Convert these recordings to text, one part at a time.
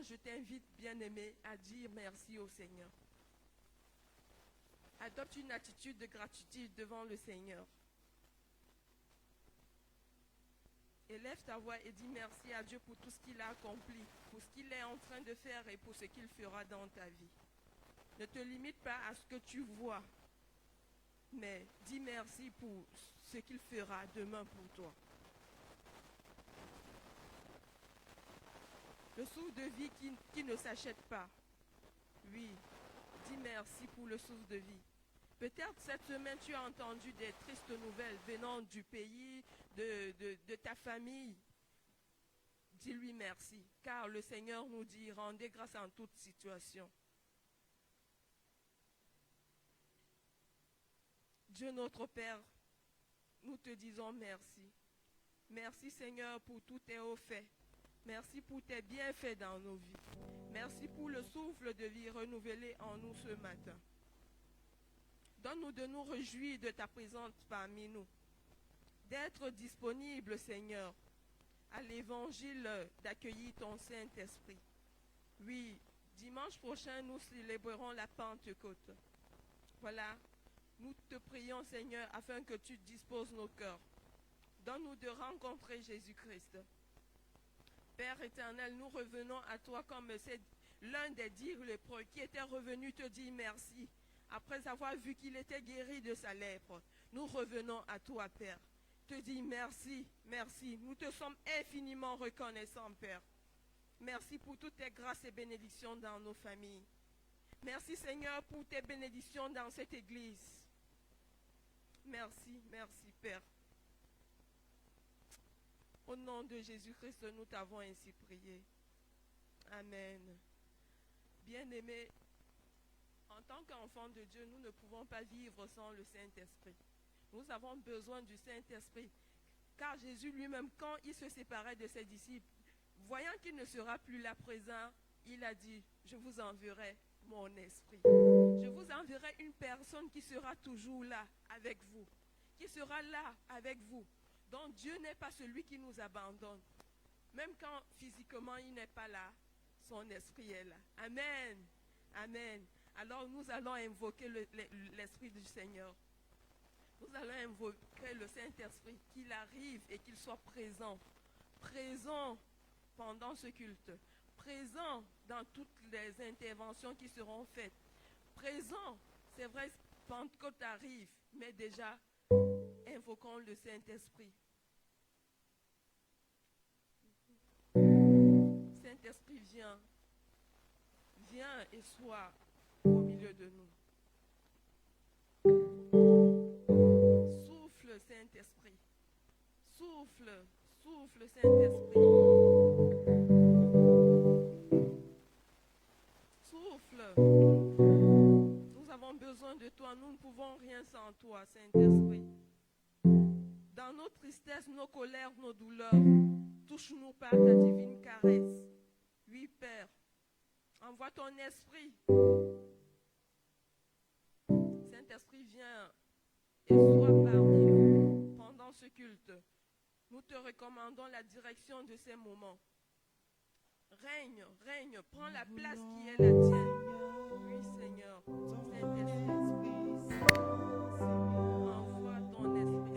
maintenant, je t'invite, bien-aimé, à dire merci au Seigneur. Adopte une attitude de gratitude devant le Seigneur. Élève ta voix et dis merci à Dieu pour tout ce qu'il a accompli, pour ce qu'il est en train de faire et pour ce qu'il fera dans ta vie. Ne te limite pas à ce que tu vois, mais dis merci pour ce qu'il fera demain pour toi. Le souffle de vie qui ne s'achète pas. Oui, dis merci pour le souffle de vie. Peut-être cette semaine, tu as entendu des tristes nouvelles venant du pays, de ta famille. Dis-lui merci, car le Seigneur nous dit, rendez grâce en toute situation. Dieu notre Père, nous te disons merci. Merci Seigneur pour tous tes hauts faits. Merci pour tes bienfaits dans nos vies. Merci pour le souffle de vie renouvelé en nous ce matin. Donne-nous de nous réjouir de ta présence parmi nous. D'être disponible, Seigneur, à l'évangile, d'accueillir ton Saint-Esprit. Oui, dimanche prochain, nous célébrerons la Pentecôte. Voilà, nous te prions, Seigneur, afin que tu disposes nos cœurs. Donne-nous de rencontrer Jésus-Christ. Père éternel, nous revenons à toi comme c'est l'un des dix lépreux qui était revenu te dire merci. Après avoir vu qu'il était guéri de sa lèpre, nous revenons à toi, Père. Te dis merci, merci. Nous te sommes infiniment reconnaissants, Père. Merci pour toutes tes grâces et bénédictions dans nos familles. Merci, Seigneur, pour tes bénédictions dans cette église. Merci, merci, Père. Au nom de Jésus-Christ, nous t'avons ainsi prié. Amen. Bien-aimés, en tant qu'enfants de Dieu, nous ne pouvons pas vivre sans le Saint-Esprit. Nous avons besoin du Saint-Esprit. Car Jésus lui-même, quand il se séparait de ses disciples, voyant qu'il ne sera plus là présent, il a dit, je vous enverrai mon esprit. Je vous enverrai une personne qui sera toujours là avec vous. Qui sera là avec vous. Donc Dieu n'est pas celui qui nous abandonne. Même quand physiquement il n'est pas là, son esprit est là. Amen. Amen. Alors nous allons invoquer l'Esprit du Seigneur. Nous allons invoquer le Saint-Esprit, qu'il arrive et qu'il soit présent. Présent pendant ce culte. Présent dans toutes les interventions qui seront faites. Présent, c'est vrai, Pentecôte arrive, mais déjà, invoquons le Saint-Esprit. Saint-Esprit, viens. Viens et sois au milieu de nous. Souffle, Saint-Esprit. Souffle, souffle, Saint-Esprit. Souffle. Nous avons besoin de toi. Nous ne pouvons rien sans toi, Saint-Esprit. Dans nos tristesses, nos colères, nos douleurs, touche-nous par ta divine caresse. Oui, Père. Envoie ton esprit. Saint-Esprit, viens et sois parmi nous pendant ce culte. Nous te recommandons la direction de ces moments. Règne, règne, prends la place qui est la tienne. Oui, Seigneur. Saint-Esprit, envoie ton esprit.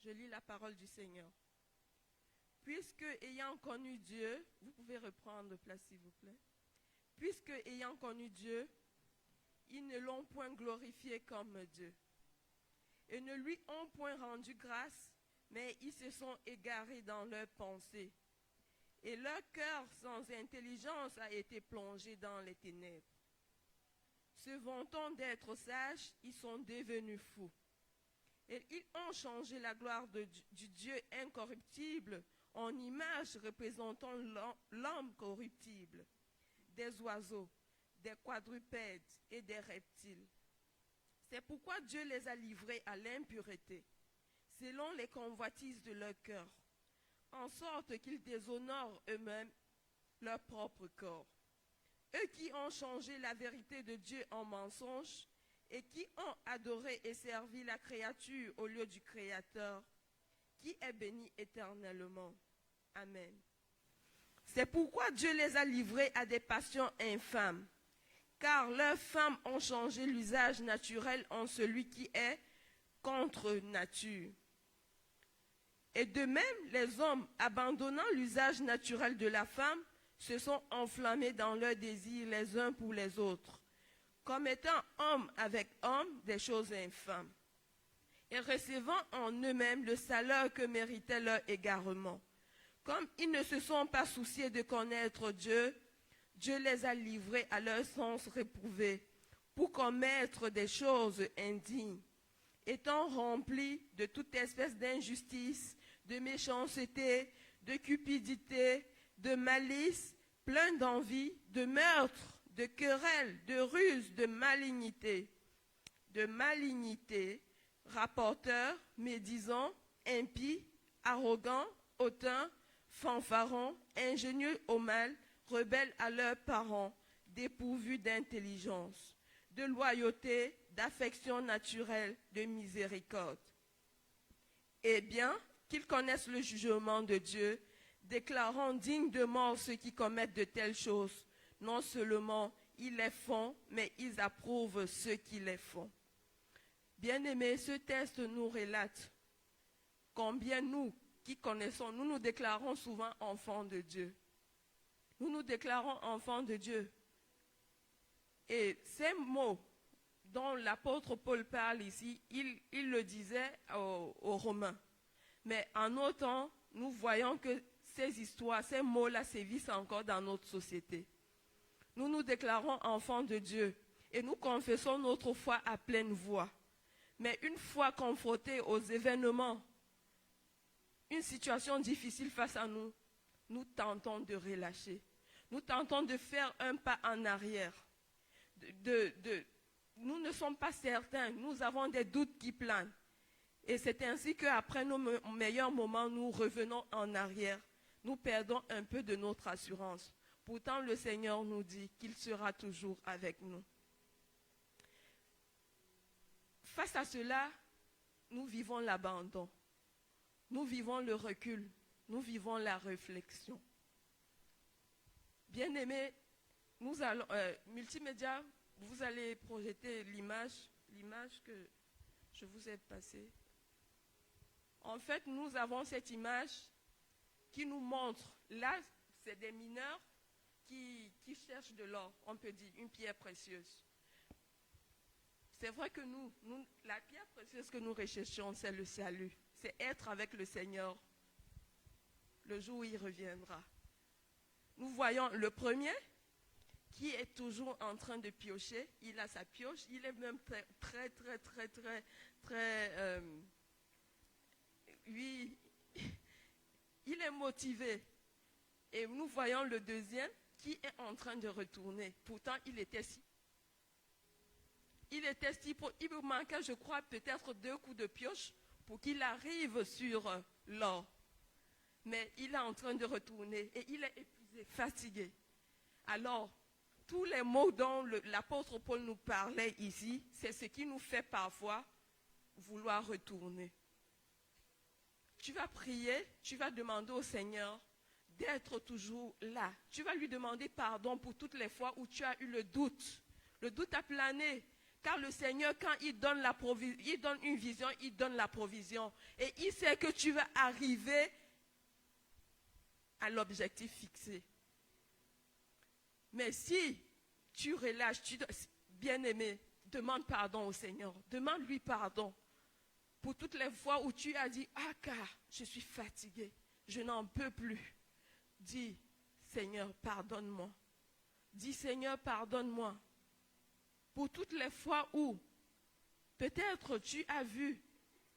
Je lis la parole du Seigneur. Puisque, ayant connu Dieu, vous pouvez reprendre place s'il vous plaît. Puisque, ayant connu Dieu, ils ne l'ont point glorifié comme Dieu. Et ne lui ont point rendu grâce, mais ils se sont égarés dans leurs pensées. Et leur cœur sans intelligence a été plongé dans les ténèbres. Se vantant d'être sages, ils sont devenus fous. Et ils ont changé la gloire du Dieu incorruptible en image représentant l'homme corruptible, des oiseaux, des quadrupèdes et des reptiles. C'est pourquoi Dieu les a livrés à l'impureté, selon les convoitises de leur cœur, en sorte qu'ils déshonorent eux-mêmes leur propre corps. Eux qui ont changé la vérité de Dieu en mensonge, et qui ont adoré et servi la créature au lieu du Créateur, qui est béni éternellement. Amen. C'est pourquoi Dieu les a livrés à des passions infâmes, car leurs femmes ont changé l'usage naturel en celui qui est contre nature. Et de même, les hommes, abandonnant l'usage naturel de la femme, se sont enflammés dans leurs désirs les uns pour les autres, commettant homme avec homme des choses infâmes, et recevant en eux-mêmes le salaire que méritait leur égarement. Comme ils ne se sont pas souciés de connaître Dieu, Dieu les a livrés à leur sens réprouvé pour commettre des choses indignes, étant remplis de toute espèce d'injustice, de méchanceté, de cupidité, de malice, pleins d'envie, de meurtre, de querelles, de ruses, de malignité, rapporteurs, médisants, impies, arrogants, hautains, fanfarons, ingénieux au mal, rebelles à leurs parents, dépourvus d'intelligence, de loyauté, d'affection naturelle, de miséricorde. et bien qu'ils connaissent le jugement de Dieu, déclarant dignes de mort ceux qui commettent de telles choses. Non seulement ils les font, mais ils approuvent ceux qui les font. Bien-aimés, ce texte nous relate combien nous, qui connaissons, nous nous déclarons souvent enfants de Dieu. Nous nous déclarons enfants de Dieu. Et ces mots dont l'apôtre Paul parle ici, il le disait aux Romains. Mais en nos temps, nous voyons que ces histoires, ces mots-là sévissent encore dans notre société. Nous nous déclarons enfants de Dieu et nous confessons notre foi à pleine voix. Mais une fois confrontés aux événements, une situation difficile face à nous, nous tentons de relâcher. Nous tentons de faire un pas en arrière. Nous ne sommes pas certains, nous avons des doutes qui planent. Et c'est ainsi qu'après nos meilleurs moments, nous revenons en arrière. Nous perdons un peu de notre assurance. Pourtant, le Seigneur nous dit qu'il sera toujours avec nous. Face à cela, nous vivons l'abandon. Nous vivons le recul. Nous vivons la réflexion. Bien-aimés, nous allons, multimédia, vous allez projeter l'image que je vous ai passée. En fait, nous avons cette image qui nous montre, là, c'est des mineurs qui cherchent de l'or, on peut dire, une pierre précieuse. C'est vrai que la pierre précieuse que nous recherchons, c'est le salut. C'est être avec le Seigneur le jour où il reviendra. Nous voyons le premier qui est toujours en train de piocher. Il a sa pioche. Il est même lui, il est motivé. Et nous voyons le deuxième qui est en train de retourner. Pourtant, il était si. Il me manquait, je crois, peut-être 2 coups de pioche pour qu'il arrive sur l'or. Mais il est en train de retourner et il est épuisé, fatigué. Alors, tous les mots dont l'apôtre Paul nous parlait ici, c'est ce qui nous fait parfois vouloir retourner. Tu vas prier, tu vas demander au Seigneur d'être toujours là. Tu vas lui demander pardon pour toutes les fois où tu as eu le doute. Le doute a plané. Car le Seigneur, quand il donne une vision, il donne la provision. Et il sait que tu vas arriver à l'objectif fixé. Mais si tu relâches, bien-aimé, demande pardon au Seigneur. Demande-lui pardon pour toutes les fois où tu as dit, ah car je suis fatigué, je n'en peux plus. Dis, Seigneur, pardonne-moi. Dis, Seigneur, pardonne-moi. Pour toutes les fois où peut-être tu as vu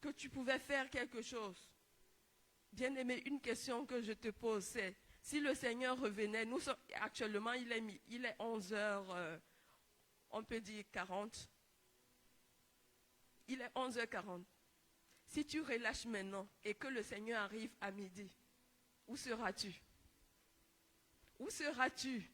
que tu pouvais faire quelque chose. Bien-aimé, une question que je te pose, c'est si le Seigneur revenait, actuellement il est 11h, on peut dire 40. Il est 11h40. Si tu relâches maintenant et que le Seigneur arrive à midi, où seras-tu? Où seras-tu?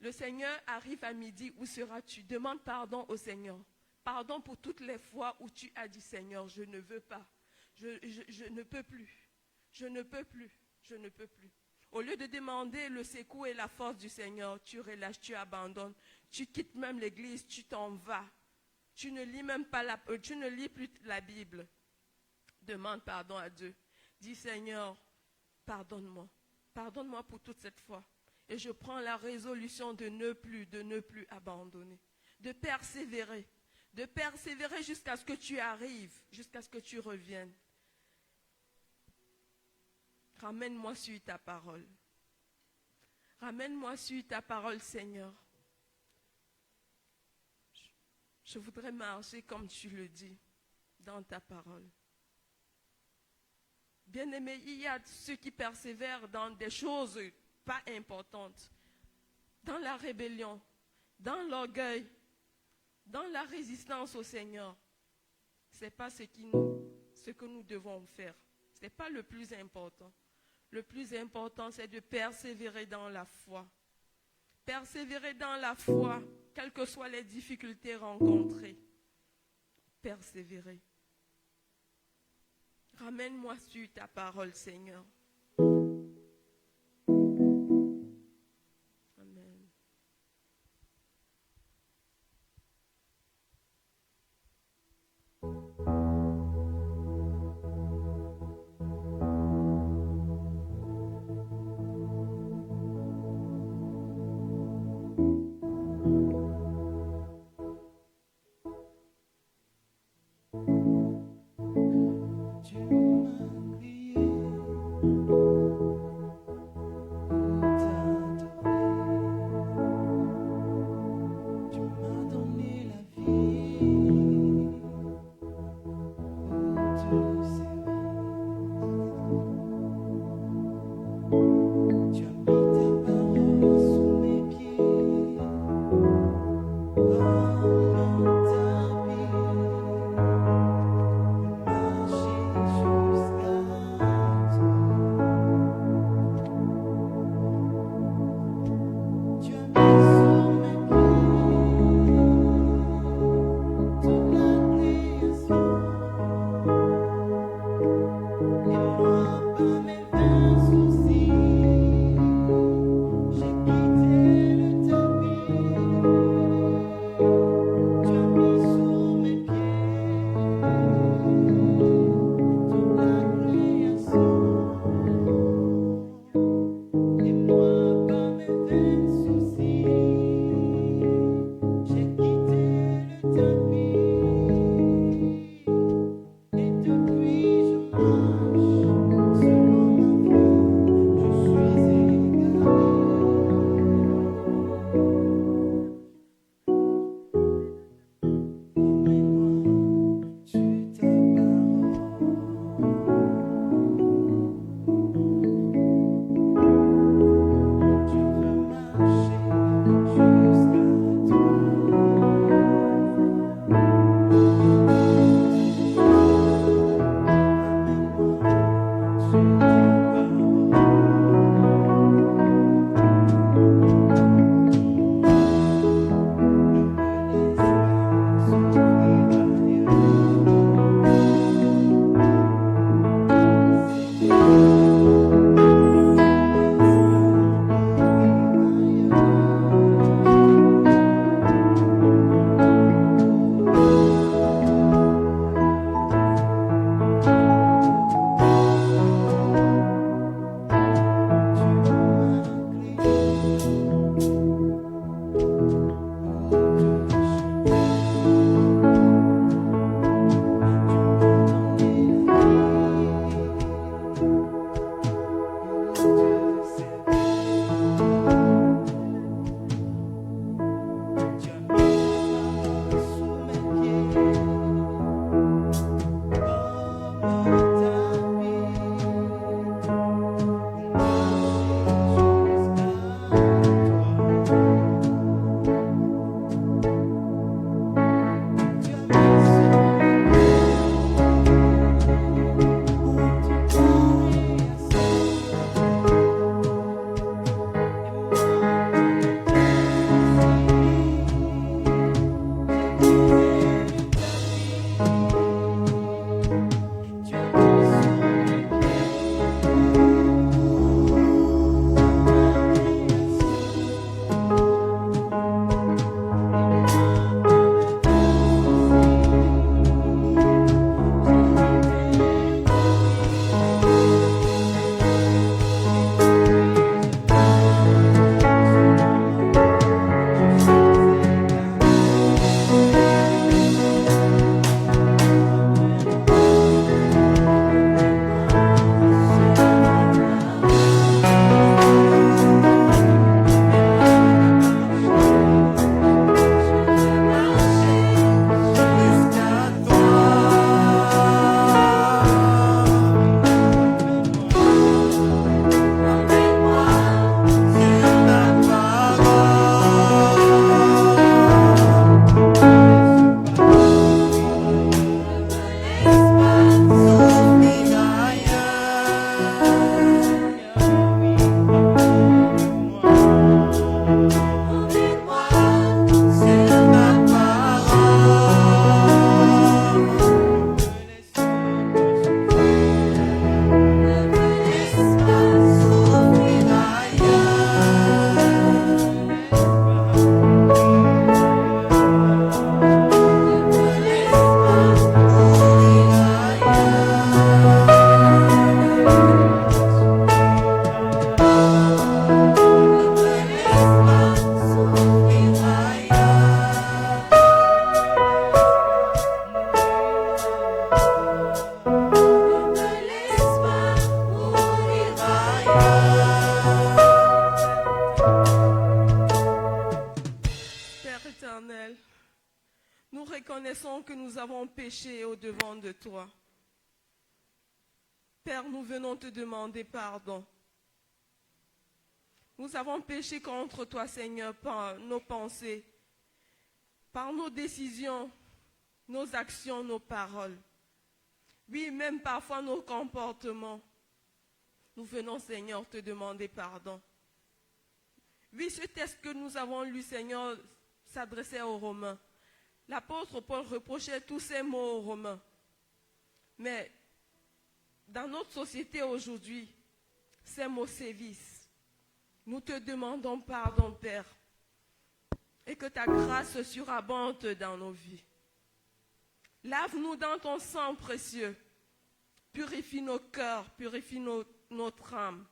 Le Seigneur arrive à midi, où seras-tu? Demande pardon au Seigneur. Pardon pour toutes les fois où tu as dit, Seigneur, je ne veux pas. Je ne peux plus. Je ne peux plus. Je ne peux plus. Au lieu de demander le secours et la force du Seigneur, tu relâches, tu abandonnes. Tu quittes même l'église, tu t'en vas. Tu ne lis même pas tu ne lis plus la Bible. Demande pardon à Dieu. Dis, Seigneur, pardonne-moi. Pardonne-moi pour toute cette fois. Et je prends la résolution de ne plus abandonner, de persévérer jusqu'à ce que tu arrives, jusqu'à ce que tu reviennes. Ramène-moi sur ta parole. Ramène-moi sur ta parole, Seigneur. Je voudrais marcher comme tu le dis, dans ta parole. Bien-aimé, il y a ceux qui persévèrent dans des choses pas importantes, dans la rébellion, dans l'orgueil, dans la résistance au Seigneur. Ce n'est pas ce que nous devons faire. Ce n'est pas le plus important. Le plus important, c'est de persévérer dans la foi. Persévérer dans la foi, quelles que soient les difficultés rencontrées. Persévérer. Ramène-moi sur ta parole, Seigneur. Amen. péché au-devant de toi. Père, nous venons te demander pardon. Nous avons péché contre toi, Seigneur, par nos pensées, par nos décisions, nos actions, nos paroles. Oui, même parfois nos comportements. Nous venons, Seigneur, te demander pardon. Oui, ce texte que nous avons lu, Seigneur, s'adressait aux Romains. L'apôtre Paul reprochait tous ces mots aux Romains. Mais dans notre société aujourd'hui, ces mots sévissent. Nous te demandons pardon, Père, et que ta grâce surabonde dans nos vies. Lave-nous dans ton sang précieux. Purifie nos cœurs, purifie notre âme.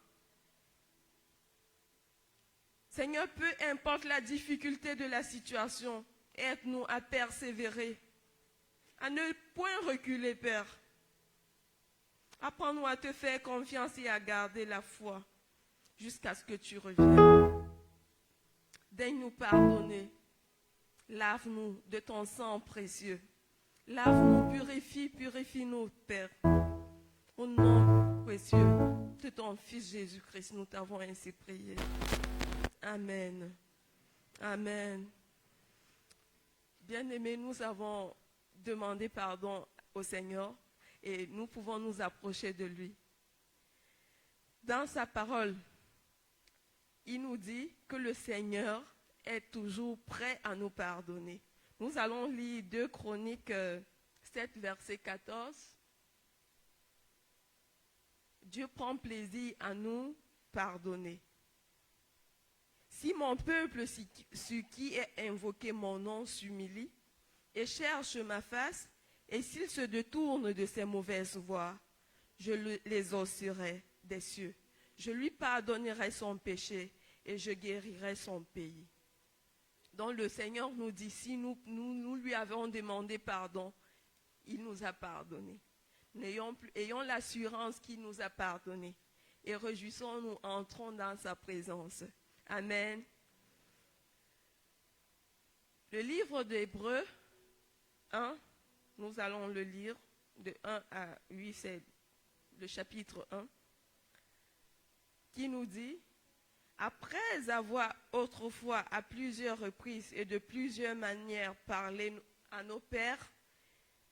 Seigneur, peu importe la difficulté de la situation, aide-nous à persévérer, à ne point reculer, Père. Apprends-nous à te faire confiance et à garder la foi jusqu'à ce que tu reviennes. Daigne nous pardonner. Lave-nous de ton sang précieux. Lave-nous, purifie-nous, Père. Au nom précieux de ton Fils Jésus-Christ, nous t'avons ainsi prié. Amen. Amen. Bien-aimés, nous avons demandé pardon au Seigneur et nous pouvons nous approcher de lui. Dans sa parole, il nous dit que le Seigneur est toujours prêt à nous pardonner. Nous allons lire 2 Chroniques 7, verset 14. Dieu prend plaisir à nous pardonner. Si mon peuple, sur qui est invoqué mon nom, s'humilie et cherche ma face, et s'il se détourne de ses mauvaises voies, je les exaucerai des cieux. Je lui pardonnerai son péché et je guérirai son pays. Donc le Seigneur nous dit, si nous lui avons demandé pardon, il nous a pardonné. Ayons l'assurance qu'il nous a pardonné et réjouissons-nous, entrons dans sa présence. Amen. Le livre d'Hébreux 1, nous allons le lire de 1 à 8, c'est le chapitre 1, qui nous dit, après avoir autrefois à plusieurs reprises et de plusieurs manières parlé à nos pères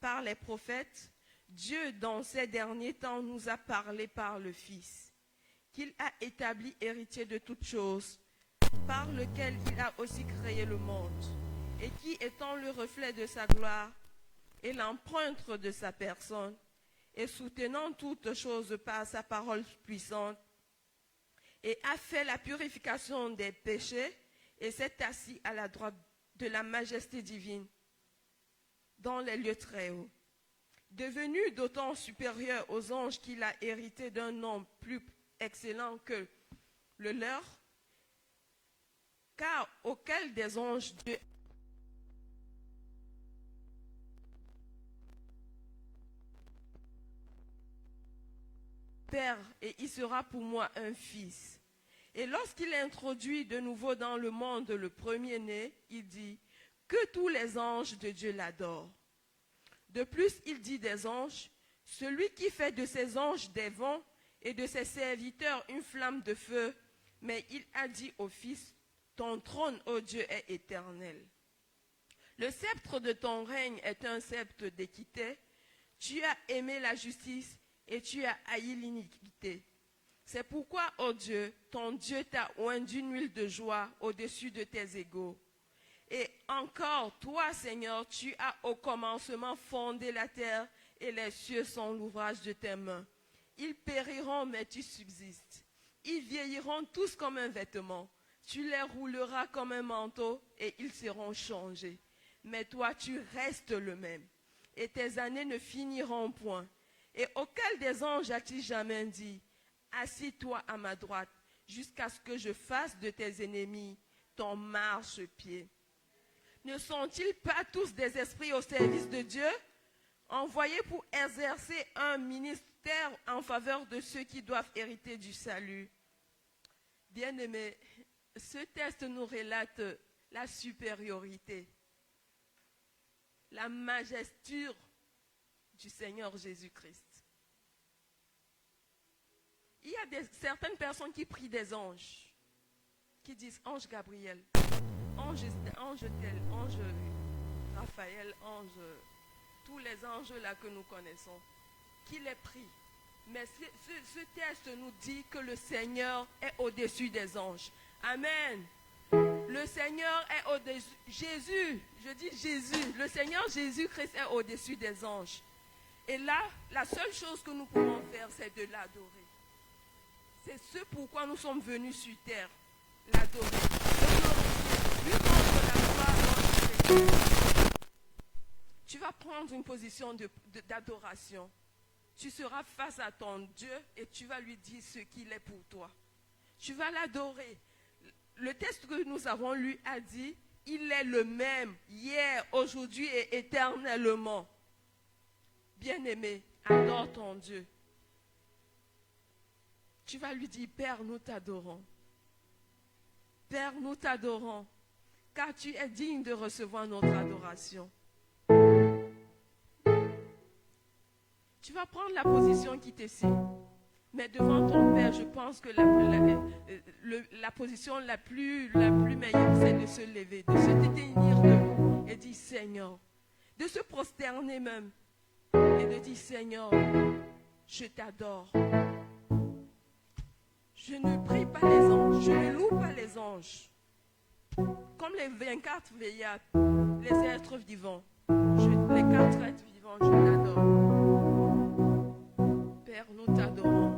par les prophètes, Dieu dans ces derniers temps nous a parlé par le Fils, qu'il a établi héritier de toutes choses, par lequel il a aussi créé le monde, et qui étant le reflet de sa gloire et l'empreinte de sa personne, et soutenant toutes choses par sa parole puissante, et a fait la purification des péchés, et s'est assis à la droite de la majesté divine, dans les lieux très hauts. Devenu d'autant supérieur aux anges qu'il a hérité d'un nom plus excellent que le leur, car auquel des anges Dieu Père, et il sera pour moi un fils. Et lorsqu'il introduit de nouveau dans le monde le premier-né, il dit que tous les anges de Dieu l'adorent. De plus, il dit des anges, celui qui fait de ses anges des vents et de ses serviteurs une flamme de feu, mais il a dit au Fils, ton trône, ô Dieu, est éternel. Le sceptre de ton règne est un sceptre d'équité. Tu as aimé la justice et tu as haï l'iniquité. C'est pourquoi, ô Dieu, ton Dieu t'a oint d'une huile de joie au-dessus de tes égaux. Et encore, toi, Seigneur, tu as au commencement fondé la terre et les cieux sont l'ouvrage de tes mains. Ils périront, mais tu subsistes. Ils vieilliront tous comme un vêtement. Tu les rouleras comme un manteau et ils seront changés. Mais toi, tu restes le même. Et tes années ne finiront point. Et auquel des anges as-tu jamais dit, assis-toi à ma droite, jusqu'à ce que je fasse de tes ennemis ton marchepied. Ne sont-ils pas tous des esprits au service de Dieu, envoyés pour exercer un ministère en faveur de ceux qui doivent hériter du salut? Bien-aimés, ce texte nous relate la supériorité, la majesture du Seigneur Jésus-Christ. Il y a certaines personnes qui prient des anges, qui disent ange Gabriel, ange tel, ange Raphaël, ange, tous les anges là que nous connaissons, qui les prient. Mais ce texte nous dit que le Seigneur est au-dessus des anges. Amen. Le Seigneur est au-dessus. Jésus, je dis Jésus, le Seigneur Jésus-Christ est au-dessus des anges. Et là, la seule chose que nous pouvons faire, c'est de l'adorer. C'est ce pourquoi nous sommes venus sur terre. L'adorer. Lui rendre la gloire à notre Seigneur. Tu vas prendre une position d'adoration. Tu seras face à ton Dieu et tu vas lui dire ce qu'il est pour toi. Tu vas l'adorer. Le texte que nous avons lu a dit, il est le même hier, aujourd'hui et éternellement. Bien-aimé, adore ton Dieu. Tu vas lui dire, Père, nous t'adorons. Père, nous t'adorons, car tu es digne de recevoir notre adoration. Tu vas prendre la position qui te sied. Mais devant ton Père, je pense que la position la plus meilleure, c'est de se lever, de se détenir debout et dire Seigneur, de se prosterner même et de dire Seigneur, je t'adore. Je ne prie pas les anges, je ne loue pas les anges. Comme les 24 veillards, les êtres vivants, les 4 êtres vivants, je t'adore. Père, nous t'adorons.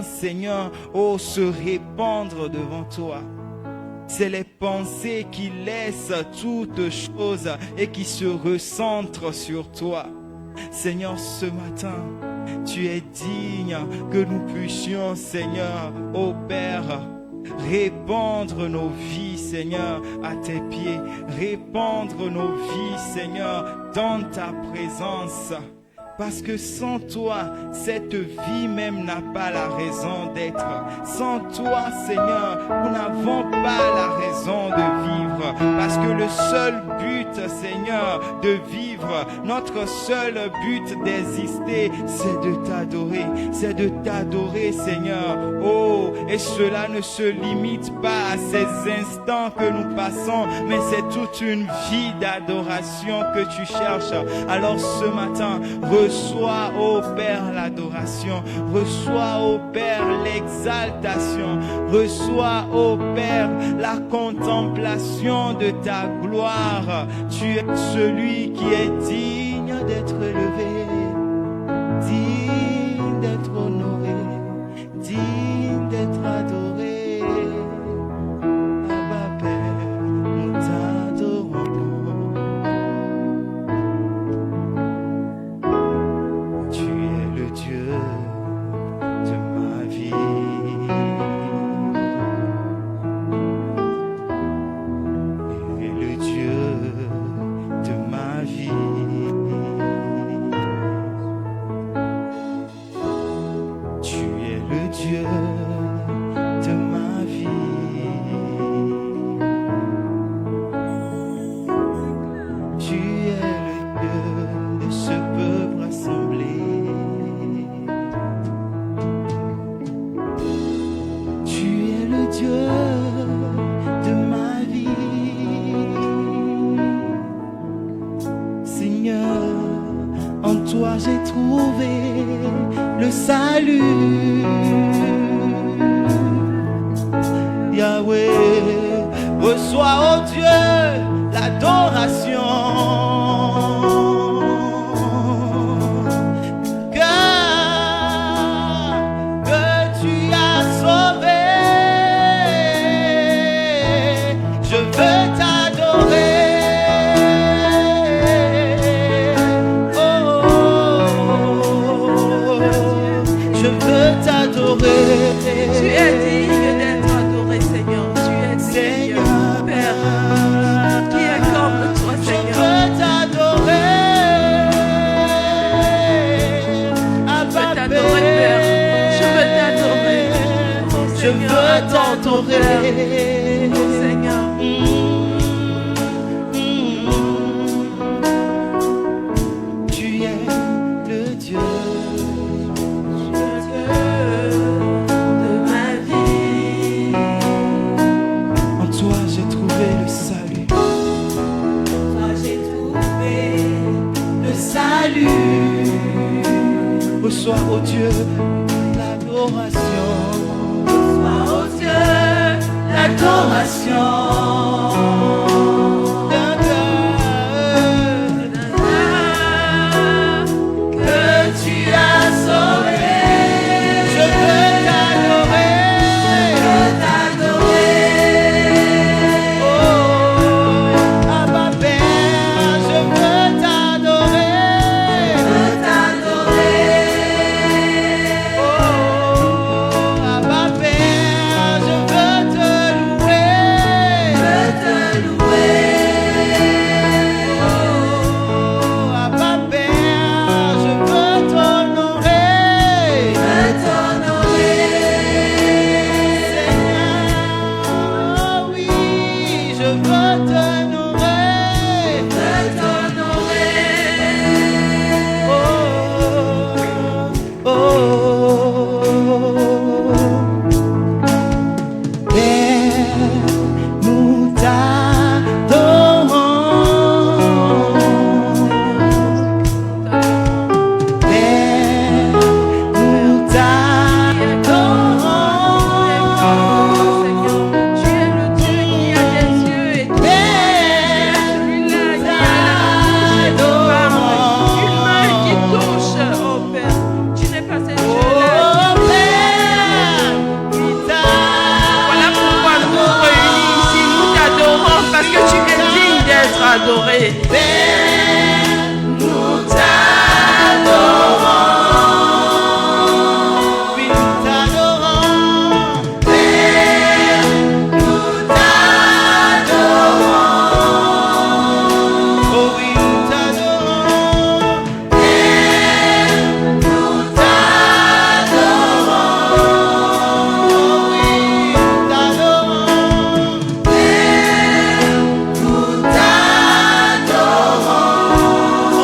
Seigneur, oh, se répandre devant toi. C'est les pensées qui laissent toutes choses et qui se recentrent sur toi. Seigneur, ce matin, tu es digne que nous puissions, Seigneur, ô Père, répandre nos vies, Seigneur, à tes pieds. Répandre nos vies, Seigneur, dans ta présence. Parce que sans toi, cette vie même n'a pas la raison d'être. Sans toi, Seigneur, nous n'avons pas la raison de vivre. Parce que le seul but, Seigneur, de vivre, notre seul but d'exister, c'est de t'adorer. C'est de t'adorer, Seigneur. Oh, et cela ne se limite pas à ces instants que nous passons, mais c'est toute une vie d'adoration que tu cherches. Alors ce matin, reçois, ô Père, l'adoration. Reçois, ô Père, l'exaltation. Reçois, ô Père, la contemplation de ta gloire. Tu es celui qui est digne d'être élevé, digne d'être honoré, digne d'être adoré. Abba Père, nous t'adorons. Dieu de ma vie. Et le Dieu de ma vie. le Dieu de ma vie. Tu es le Dieu de ce peuple rassemblé. Tu es le Dieu de ma vie. Seigneur, en toi j'ai trouvé le salut. Yahweh, reçois, oh Dieu, l'adoration. Que tu as sauvé, je veux t'adorer. Je veux t'adorer. Tu es digne d'être adoré, Seigneur. Tu es digne, Seigneur, Père. Qui est comme toi, je Seigneur? veux t'adorer. Je veux t'adorer, Père. Je veux t'adorer. Oh, Je Seigneur, veux adore ton Père. t'adorer. Oh, Seigneur. Tu es le Dieu. De ma vie. En toi j'ai trouvé le salut. Toi, j'ai trouvé Le salut. Reçois, oh Dieu, l'adoration. Sois au Dieu L'adoration. D'un cœur que tu as sauvé. Je veux t'adorer. Oh, Abba Père, je veux t'adorer. Oh, Abba Père, je veux te louer. Oh, Abba Père, je veux t'honorer. Seigneur, oui, je veux t'honorer. Oh, oh, Père, nous t'adorons. Père, nous t'adorons. Tu es le Dieu qui a des yeux et tu es celui-là qui a la bouche qui parle, une main qui touche, oh Père. Tu n'es pas ce Dieu-là. Oh, Père, nous Voilà pourquoi nous nous réunis ici, nous t'adorons parce que tu es digne d'être adoré. Oui, nous t'adorons. Oh oui, nous t'adorons. Oh oui, nous t'adorons.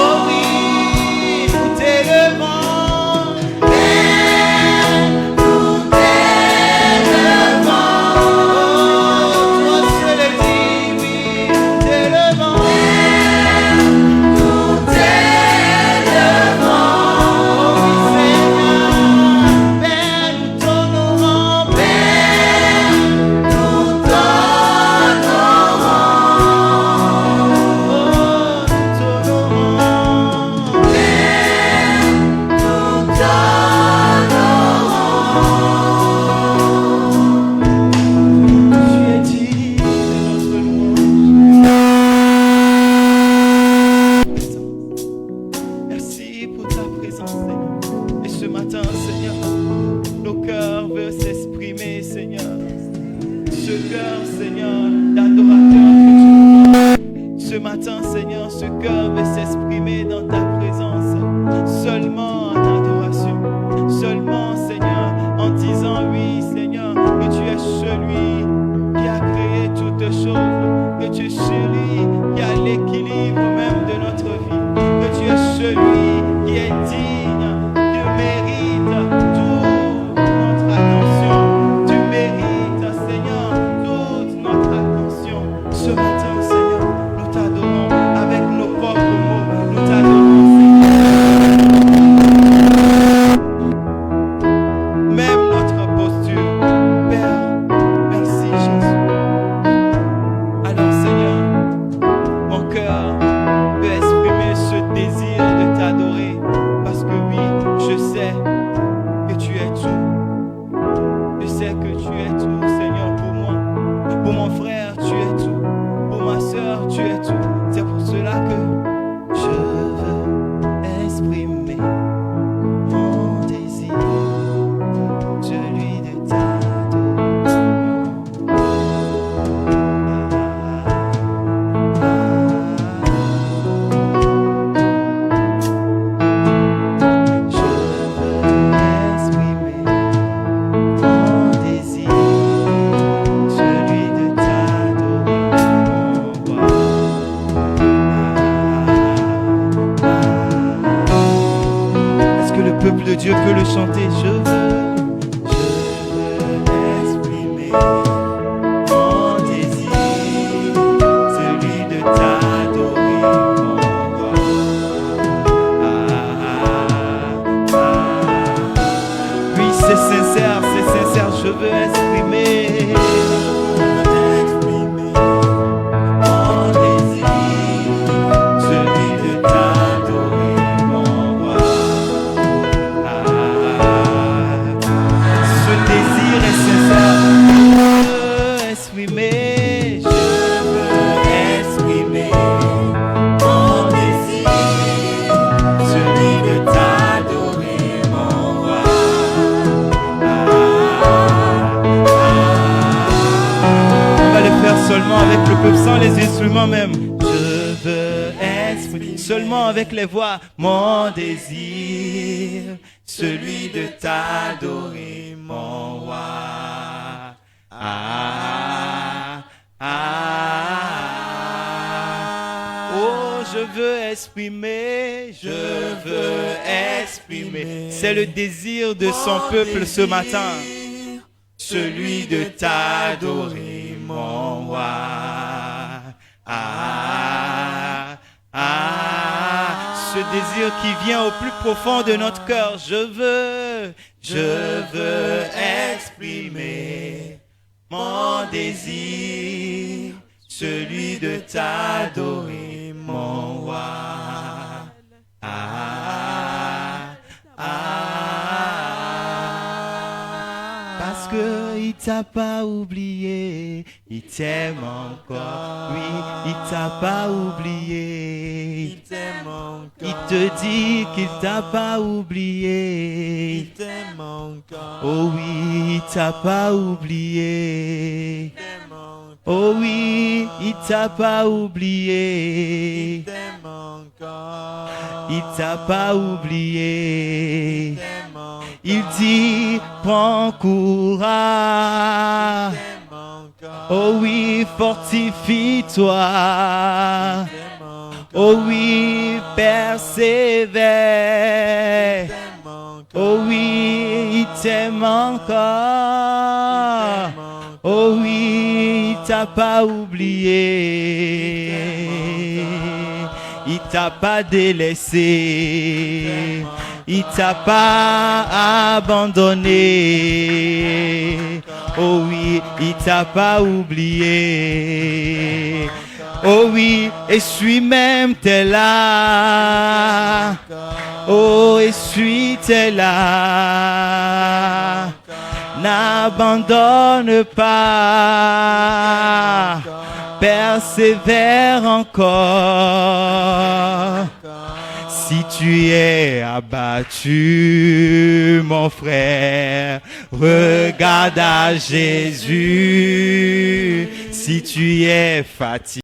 Oh oui, nous t'élevons. Oh, toi seul es digne, oui, nous t'élevons. Oh oui, Seigneur, Père, nous t'honorons. Oh, nous t'honorons. Tu es digne de notre louange. Merci pour ta présence, Seigneur. Et ce matin, Seigneur, nos cœurs veulent s'exprimer, Seigneur. Ce cœur, Seigneur, d'adorateur que tu nous donnes. Ce matin, Seigneur, ce cœur veut s'exprimer dans ta présence. Seulement en adoration. Seulement, Seigneur, en celui qui a créé toutes choses, que tu es celui qui a l'équilibre même de notre vie, que tu es celui qui est digne, tu mérites toute notre attention, tu mérites, Seigneur, toute notre attention. Ce matin, Seigneur, nous t'adorons avec nos propres mots, nous t'adorons, Seigneur. Même notre posture, Père, merci Jésus. Alors Seigneur, mon cœur peut exprimer ce désir de t'adorer, parce que oui, je sais que tu es tout. Je sais que tu es tout, Seigneur, pour moi. Pour mon frère, tu es tout. Pour ma soeur, tu es tout. C'est pour cela que je veux exprimer mon désir, celui de t'adorer. Je veux exprimer mon désir, celui de t'adorer, mon roi. Est-ce que le peuple de Dieu peut le chanter? Je veux exprimer mon désir, celui de t'adorer, mon roi. Oui, c'est sincère, je veux exprimer mon désir, celui de t'adorer, mon roi. Ce désir est sincère, je veux exprimer mon désir, celui de t'adorer, mon roi. On va le faire seulement avec le peuple, sans les instruments même. Je veux exprimer seulement avec les voix mon désir, celui de t'adorer, mon roi. Oh, je veux exprimer. C'est le désir de son peuple ce matin. Celui de t'adorer, mon roi. Ce désir qui vient au plus profond de notre cœur. Je veux exprimer mon désir, celui de t'adorer, mon roi. Parce qu'il t'a pas oublié, il t'aime encore. Oui, il t'a pas oublié, il t'aime encore. Il te dit qu'il t'a pas oublié, il t'aime encore. Oh oui, il t'a pas oublié, il t'aime encore. Oh oui, il t'a pas oublié, il t'aime encore. Il t'a pas oublié, il t'aime encore. Il dit, prends courage. Oh oui, fortifie-toi. Oh oui, persévère. Oh oui, il t'aime encore. Oh oui, il t'a pas oublié. Il t'a pas délaissé. Il t'a pas abandonné. Oh oui, il t'a pas oublié. Oh oui, essuie même tes larmes. Oh, essuie tes larmes. N'abandonne pas. Persévère encore. Si tu es abattu, mon frère, regarde à Jésus. Si tu es fatigué,